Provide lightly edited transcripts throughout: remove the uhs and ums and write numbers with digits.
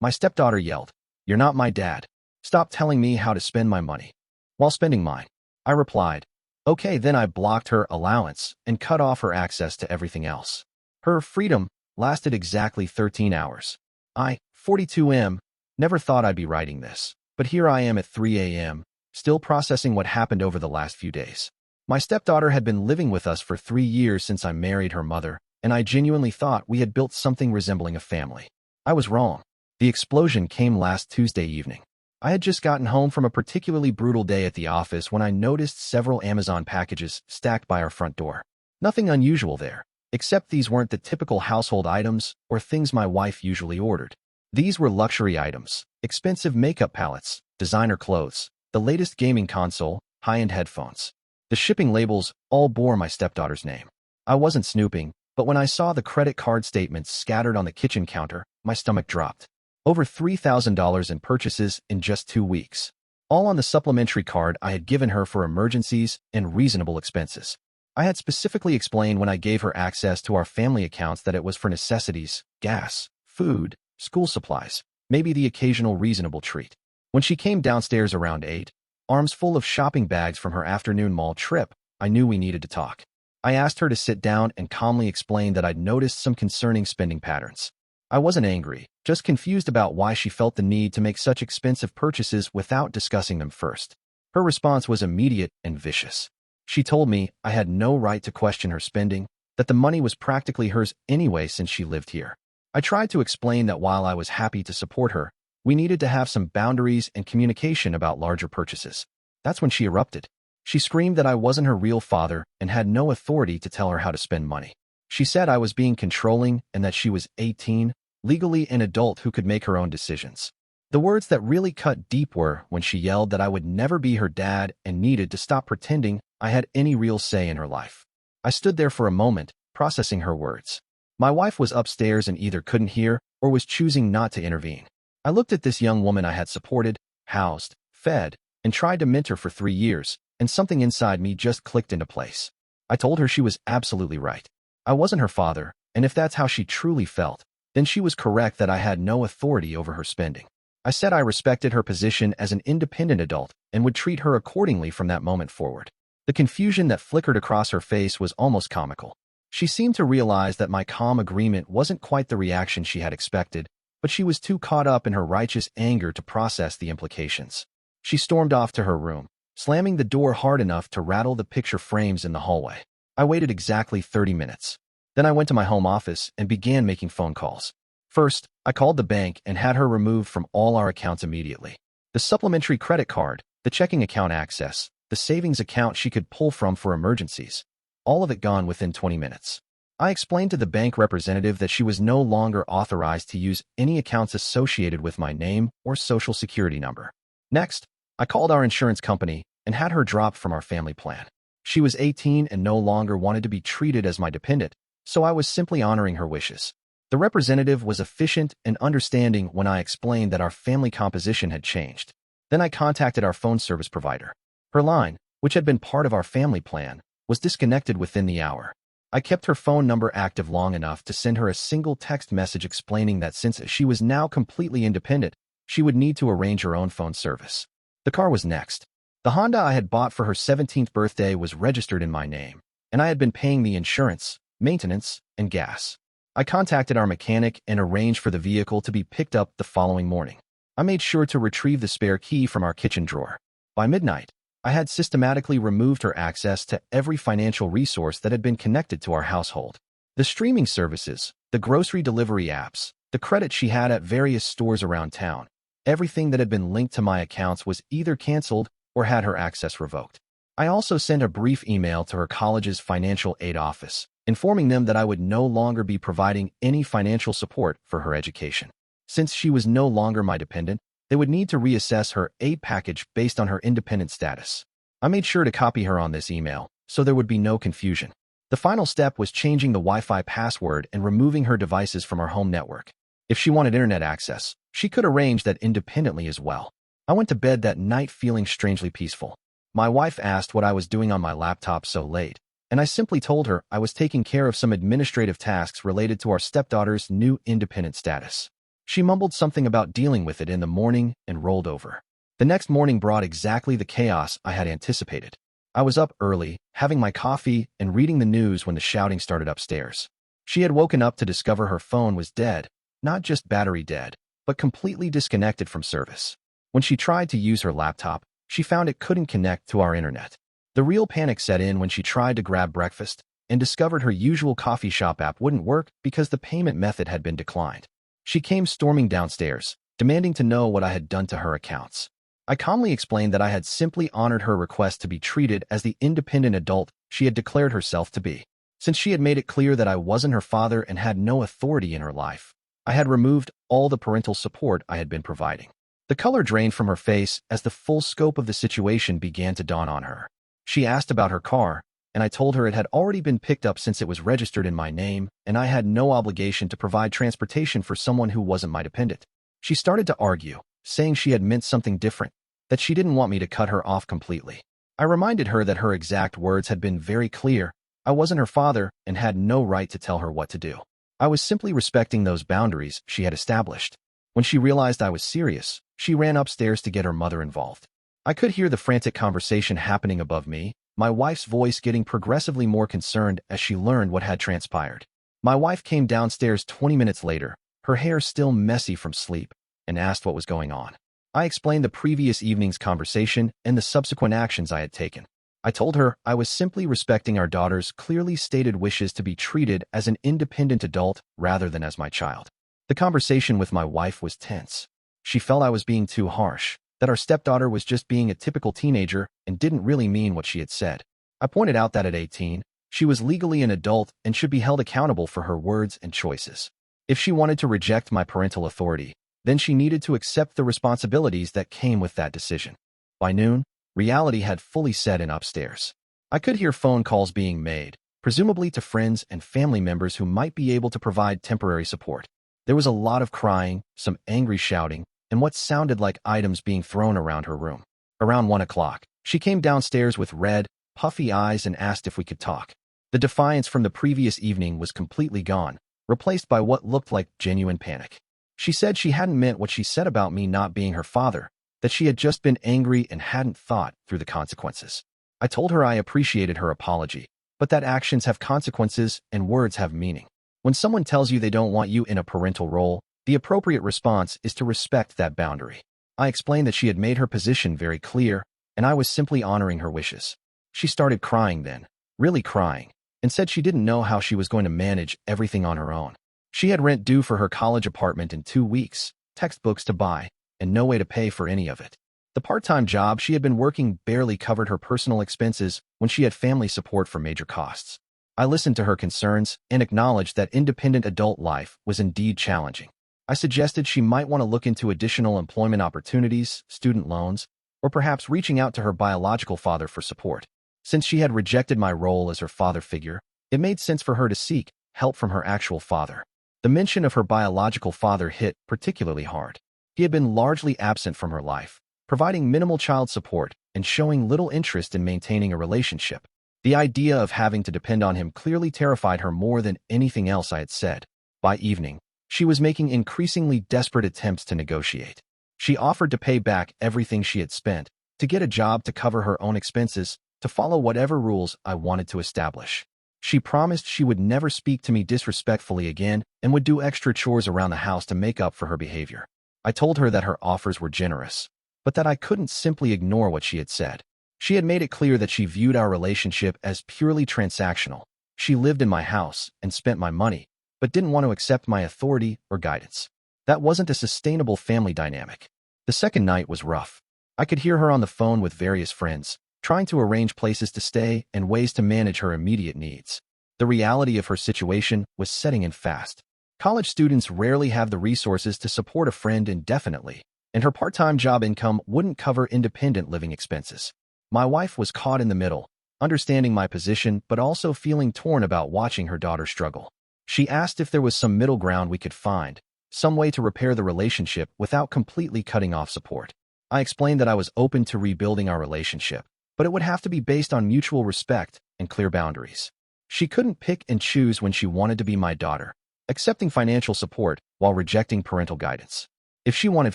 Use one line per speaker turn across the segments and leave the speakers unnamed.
My stepdaughter yelled, "You're not my dad. Stop telling me how to spend my money." While spending mine, I replied, "Okay." Then I blocked her allowance and cut off her access to everything else. Her freedom lasted exactly 13 hours. I, 42M, never thought I'd be writing this, but here I am at 3 a.m., still processing what happened over the last few days. My stepdaughter had been living with us for 3 years since I married her mother, and I genuinely thought we had built something resembling a family. I was wrong. The explosion came last Tuesday evening. I had just gotten home from a particularly brutal day at the office when I noticed several Amazon packages stacked by our front door. Nothing unusual there, except these weren't the typical household items or things my wife usually ordered. These were luxury items, expensive makeup palettes, designer clothes, the latest gaming console, high-end headphones. The shipping labels all bore my stepdaughter's name. I wasn't snooping, but when I saw the credit card statements scattered on the kitchen counter, my stomach dropped. Over $3,000 in purchases in just 2 weeks. All on the supplementary card I had given her for emergencies and reasonable expenses. I had specifically explained when I gave her access to our family accounts that it was for necessities, gas, food, school supplies, maybe the occasional reasonable treat. When she came downstairs around 8, arms full of shopping bags from her afternoon mall trip, I knew we needed to talk. I asked her to sit down and calmly explain that I'd noticed some concerning spending patterns. I wasn't angry, just confused about why she felt the need to make such expensive purchases without discussing them first. Her response was immediate and vicious. She told me I had no right to question her spending, that the money was practically hers anyway since she lived here. I tried to explain that while I was happy to support her, we needed to have some boundaries and communication about larger purchases. That's when she erupted. She screamed that I wasn't her real father and had no authority to tell her how to spend money. She said I was being controlling and that she was 18, legally an adult who could make her own decisions. The words that really cut deep were when she yelled that I would never be her dad and needed to stop pretending I had any real say in her life. I stood there for a moment, processing her words. My wife was upstairs and either couldn't hear or was choosing not to intervene. I looked at this young woman I had supported, housed, fed, and tried to mentor for 3 years, and something inside me just clicked into place. I told her she was absolutely right. I wasn't her father, and if that's how she truly felt, then she was correct that I had no authority over her spending. I said I respected her position as an independent adult and would treat her accordingly from that moment forward. The confusion that flickered across her face was almost comical. She seemed to realize that my calm agreement wasn't quite the reaction she had expected, but she was too caught up in her righteous anger to process the implications. She stormed off to her room, slamming the door hard enough to rattle the picture frames in the hallway. I waited exactly 30 minutes. Then I went to my home office and began making phone calls. First, I called the bank and had her removed from all our accounts immediately. The supplementary credit card, the checking account access, the savings account she could pull from for emergencies. All of it gone within 20 minutes. I explained to the bank representative that she was no longer authorized to use any accounts associated with my name or social security number. Next, I called our insurance company and had her dropped from our family plan. She was 18 and no longer wanted to be treated as my dependent, so I was simply honoring her wishes. The representative was efficient and understanding when I explained that our family composition had changed. Then I contacted our phone service provider. Her line, which had been part of our family plan, was disconnected within the hour. I kept her phone number active long enough to send her a single text message explaining that since she was now completely independent, she would need to arrange her own phone service. The car was next. The Honda I had bought for her 17th birthday was registered in my name, and I had been paying the insurance, maintenance, and gas. I contacted our mechanic and arranged for the vehicle to be picked up the following morning. I made sure to retrieve the spare key from our kitchen drawer. By midnight, I had systematically removed her access to every financial resource that had been connected to our household. The streaming services, the grocery delivery apps, the credit she had at various stores around town, everything that had been linked to my accounts was either canceled or had her access revoked. I also sent a brief email to her college's financial aid office, informing them that I would no longer be providing any financial support for her education. Since she was no longer my dependent, they would need to reassess her aid package based on her independent status. I made sure to copy her on this email, so there would be no confusion. The final step was changing the Wi-Fi password and removing her devices from our home network. If she wanted internet access, she could arrange that independently as well. I went to bed that night feeling strangely peaceful. My wife asked what I was doing on my laptop so late, and I simply told her I was taking care of some administrative tasks related to our stepdaughter's new independent status. She mumbled something about dealing with it in the morning and rolled over. The next morning brought exactly the chaos I had anticipated. I was up early, having my coffee and reading the news when the shouting started upstairs. She had woken up to discover her phone was dead, not just battery dead, but completely disconnected from service. When she tried to use her laptop, she found it couldn't connect to our internet. The real panic set in when she tried to grab breakfast and discovered her usual coffee shop app wouldn't work because the payment method had been declined. She came storming downstairs, demanding to know what I had done to her accounts. I calmly explained that I had simply honored her request to be treated as the independent adult she had declared herself to be. Since she had made it clear that I wasn't her father and had no authority in her life, I had removed all the parental support I had been providing. The color drained from her face as the full scope of the situation began to dawn on her. She asked about her car, and I told her it had already been picked up since it was registered in my name, and I had no obligation to provide transportation for someone who wasn't my dependent. She started to argue, saying she had meant something different, that she didn't want me to cut her off completely. I reminded her that her exact words had been very clear. I wasn't her father and had no right to tell her what to do. I was simply respecting those boundaries she had established. When she realized I was serious, she ran upstairs to get her mother involved. I could hear the frantic conversation happening above me, my wife's voice getting progressively more concerned as she learned what had transpired. My wife came downstairs 20 minutes later, her hair still messy from sleep, and asked what was going on. I explained the previous evening's conversation and the subsequent actions I had taken. I told her I was simply respecting our daughter's clearly stated wishes to be treated as an independent adult rather than as my child. The conversation with my wife was tense. She felt I was being too harsh, that our stepdaughter was just being a typical teenager and didn't really mean what she had said. I pointed out that at 18, she was legally an adult and should be held accountable for her words and choices. If she wanted to reject my parental authority, then she needed to accept the responsibilities that came with that decision. By noon, reality had fully set in upstairs. I could hear phone calls being made, presumably to friends and family members who might be able to provide temporary support. There was a lot of crying, some angry shouting, and what sounded like items being thrown around her room. Around 1 o'clock, she came downstairs with red, puffy eyes and asked if we could talk. The defiance from the previous evening was completely gone, replaced by what looked like genuine panic. She said she hadn't meant what she said about me not being her father, that she had just been angry and hadn't thought through the consequences. I told her I appreciated her apology, but that actions have consequences and words have meaning. When someone tells you they don't want you in a parental role, the appropriate response is to respect that boundary. I explained that she had made her position very clear, and I was simply honoring her wishes. She started crying then, really crying, and said she didn't know how she was going to manage everything on her own. She had rent due for her college apartment in 2 weeks, textbooks to buy, and no way to pay for any of it. The part-time job she had been working barely covered her personal expenses when she had family support for major costs. I listened to her concerns and acknowledged that independent adult life was indeed challenging. I suggested she might want to look into additional employment opportunities, student loans, or perhaps reaching out to her biological father for support. Since she had rejected my role as her father figure, it made sense for her to seek help from her actual father. The mention of her biological father hit particularly hard. He had been largely absent from her life, providing minimal child support and showing little interest in maintaining a relationship. The idea of having to depend on him clearly terrified her more than anything else I had said. By evening, she was making increasingly desperate attempts to negotiate. She offered to pay back everything she had spent, to get a job to cover her own expenses, to follow whatever rules I wanted to establish. She promised she would never speak to me disrespectfully again and would do extra chores around the house to make up for her behavior. I told her that her offers were generous, but that I couldn't simply ignore what she had said. She had made it clear that she viewed our relationship as purely transactional. She lived in my house and spent my money, but didn't want to accept my authority or guidance. That wasn't a sustainable family dynamic. The second night was rough. I could hear her on the phone with various friends, trying to arrange places to stay and ways to manage her immediate needs. The reality of her situation was setting in fast. College students rarely have the resources to support a friend indefinitely, and her part-time job income wouldn't cover independent living expenses. My wife was caught in the middle, understanding my position but also feeling torn about watching her daughter struggle. She asked if there was some middle ground we could find, some way to repair the relationship without completely cutting off support. I explained that I was open to rebuilding our relationship, but it would have to be based on mutual respect and clear boundaries. She couldn't pick and choose when she wanted to be my daughter, accepting financial support while rejecting parental guidance. If she wanted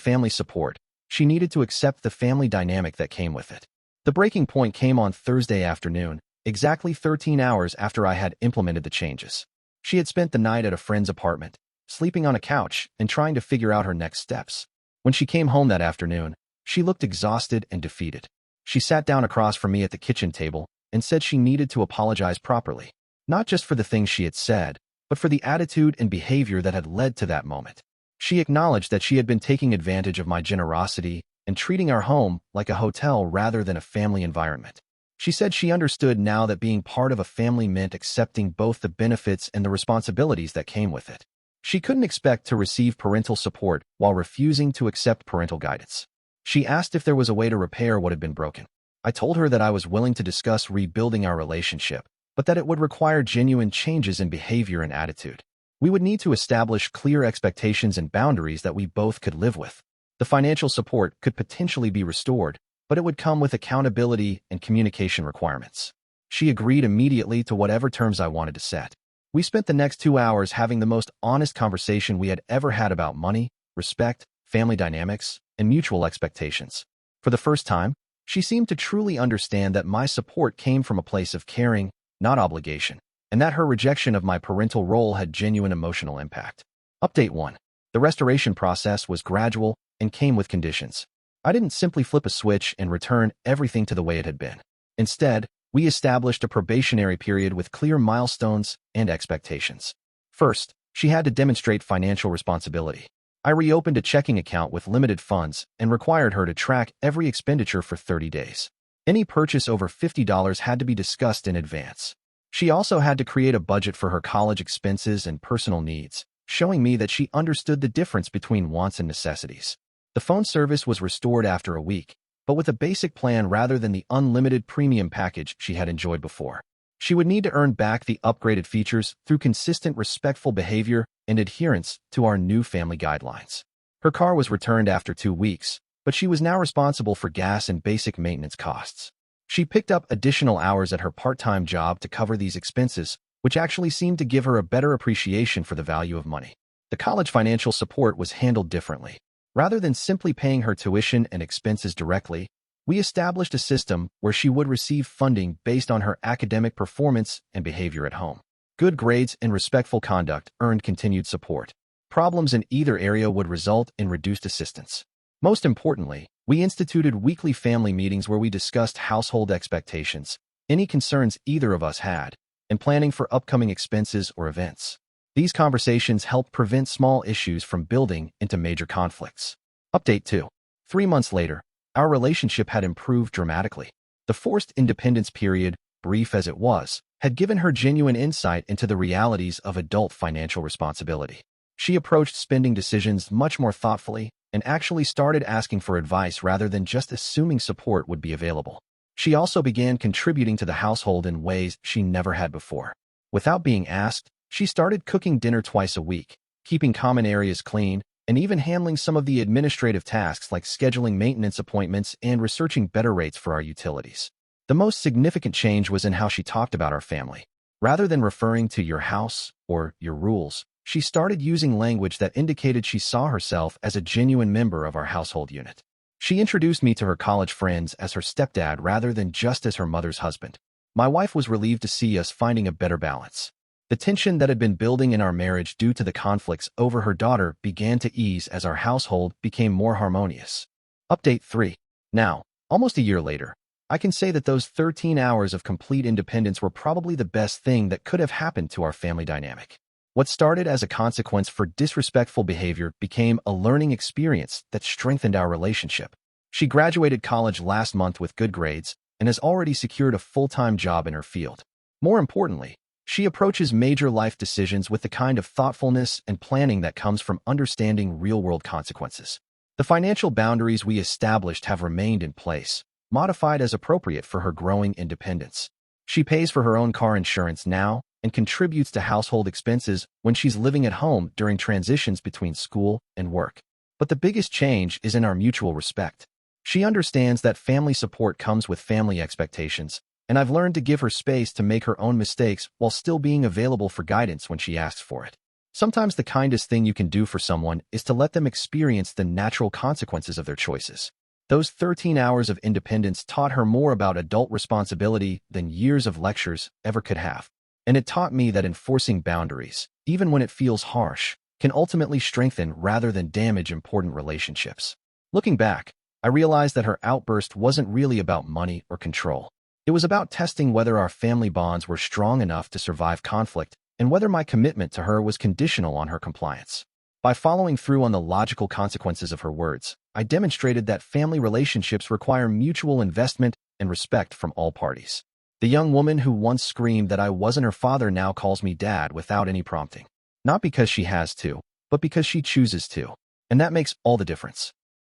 family support, she needed to accept the family dynamic that came with it. The breaking point came on Thursday afternoon, exactly 13 hours after I had implemented the changes. She had spent the night at a friend's apartment, sleeping on a couch and trying to figure out her next steps. When she came home that afternoon, she looked exhausted and defeated. She sat down across from me at the kitchen table and said she needed to apologize properly, not just for the things she had said, but for the attitude and behavior that had led to that moment. She acknowledged that she had been taking advantage of my generosity and treating our home like a hotel rather than a family environment. She said she understood now that being part of a family meant accepting both the benefits and the responsibilities that came with it. She couldn't expect to receive parental support while refusing to accept parental guidance. She asked if there was a way to repair what had been broken. I told her that I was willing to discuss rebuilding our relationship, but that it would require genuine changes in behavior and attitude. We would need to establish clear expectations and boundaries that we both could live with. The financial support could potentially be restored, but it would come with accountability and communication requirements. She agreed immediately to whatever terms I wanted to set. We spent the next 2 hours having the most honest conversation we had ever had about money, respect, family dynamics, and mutual expectations. For the first time, she seemed to truly understand that my support came from a place of caring, not obligation, and that her rejection of my parental role had genuine emotional impact. Update 1. The restoration process was gradual and came with conditions. I didn't simply flip a switch and return everything to the way it had been. Instead, we established a probationary period with clear milestones and expectations. First, she had to demonstrate financial responsibility. I reopened a checking account with limited funds and required her to track every expenditure for 30 days. Any purchase over $50 had to be discussed in advance. She also had to create a budget for her college expenses and personal needs, showing me that she understood the difference between wants and necessities. The phone service was restored after a week, but with a basic plan rather than the unlimited premium package she had enjoyed before. She would need to earn back the upgraded features through consistent respectful behavior and adherence to our new family guidelines. Her car was returned after 2 weeks, but she was now responsible for gas and basic maintenance costs. She picked up additional hours at her part-time job to cover these expenses, which actually seemed to give her a better appreciation for the value of money. The college financial support was handled differently. Rather than simply paying her tuition and expenses directly, we established a system where she would receive funding based on her academic performance and behavior at home. Good grades and respectful conduct earned continued support. Problems in either area would result in reduced assistance. Most importantly, we instituted weekly family meetings where we discussed household expectations, any concerns either of us had, and planning for upcoming expenses or events. These conversations helped prevent small issues from building into major conflicts. Update 2. 3 months later, our relationship had improved dramatically. The forced independence period, brief as it was, had given her genuine insight into the realities of adult financial responsibility. She approached spending decisions much more thoughtfully and actually started asking for advice rather than just assuming support would be available. She also began contributing to the household in ways she never had before. Without being asked, she started cooking dinner twice a week, keeping common areas clean, and even handling some of the administrative tasks like scheduling maintenance appointments and researching better rates for our utilities. The most significant change was in how she talked about our family. Rather than referring to your house or your rules, she started using language that indicated she saw herself as a genuine member of our household unit. She introduced me to her college friends as her stepdad rather than just as her mother's husband. My wife was relieved to see us finding a better balance. The tension that had been building in our marriage due to the conflicts over her daughter began to ease as our household became more harmonious. Update 3. Now, almost a year later, I can say that those 13 hours of complete independence were probably the best thing that could have happened to our family dynamic. What started as a consequence for disrespectful behavior became a learning experience that strengthened our relationship. She graduated college last month with good grades and has already secured a full-time job in her field. More importantly, she approaches major life decisions with the kind of thoughtfulness and planning that comes from understanding real-world consequences. The financial boundaries we established have remained in place, modified as appropriate for her growing independence. She pays for her own car insurance now and contributes to household expenses when she's living at home during transitions between school and work. But the biggest change is in our mutual respect. She understands that family support comes with family expectations, and I've learned to give her space to make her own mistakes while still being available for guidance when she asks for it. Sometimes the kindest thing you can do for someone is to let them experience the natural consequences of their choices. Those 13 hours of independence taught her more about adult responsibility than years of lectures ever could have. And it taught me that enforcing boundaries, even when it feels harsh, can ultimately strengthen rather than damage important relationships. Looking back, I realized that her outburst wasn't really about money or control. It was about testing whether our family bonds were strong enough to survive conflict and whether my commitment to her was conditional on her compliance. By following through on the logical consequences of her words, I demonstrated that family relationships require mutual investment and respect from all parties. The young woman who once screamed that I wasn't her father now calls me dad without any prompting. Not because she has to, but because she chooses to. And that makes all the difference.